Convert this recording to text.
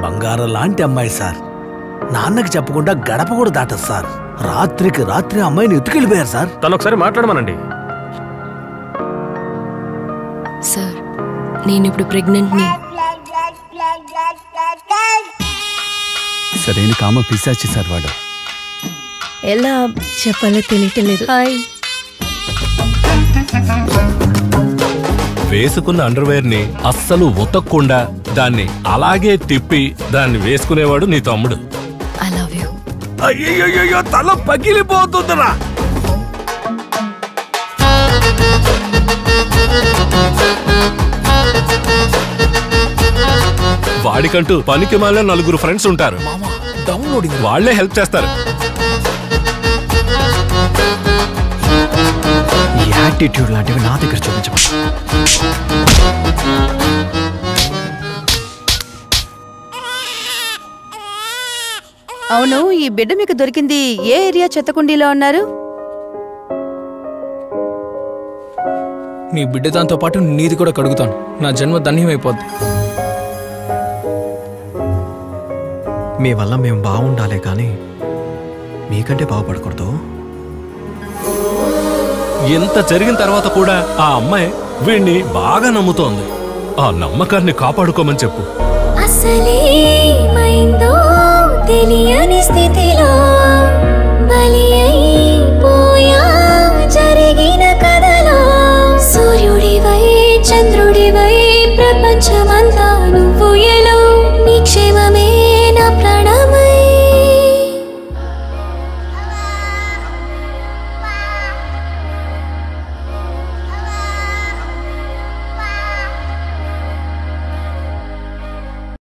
బంగారం లాంటి అమ్మాయి సార్. నాన్నకి చెప్పకుండా గడప కూడా దాటదు సార్. రాత్రికి రాత్రి అమ్మాయిని ఎత్తుకెళ్ళిపోయారు సార్. తను ఒకసారి మాట్లాడమనండి. సార్, నేను ఇప్పుడు ప్రెగ్నెంట్ని. సరైన కామ పిశాచి సార్ వాడు. ఎలా చెప్పాలో తెలియట్లేదు. హాయ్. వేసుకున్న అండర్వేర్ ని అస్సలు ఉతక్కుండా దాన్ని అలాగే తిప్పి దాన్ని వేసుకునేవాడు నీ తమ్ముడు. I love you. అయ్యో తల పగిలిపోతుందిరా. వాడికంటూ పనికి మాలిన 4 ఫ్రెండ్స్ ఉంటారు. వాళ్లే హెల్ప్ చేస్తారు. యాటిట్యూడ్ లాంటివి నా దగ్గర చూపించమా. అవును, ఈ బిడ్డ మీకు దొరికింది ఏ ఏరియా? చెత్తకుండీలో ఉన్నారు. నీ బిడ్డ దాంతో పాటు నీది కూడా కడుగుతాను. నా జన్మ ధన్యమైపోద్ది. మీ వల్ల మేము బాగుండాలే కానీ మీకంటే బాగుపడకూడదు. ఎంత జరిగిన తర్వాత కూడా ఆ అమ్మాయి వీణ్ణి బాగా నమ్ముతోంది. ఆ నమ్మకాన్ని కాపాడుకోమని చెప్పు. అసలేమైందో తెలియని స్థితిలో బలి అయిపోయా జరిగిన కథలో. సూర్యుడివై చంద్రుడివై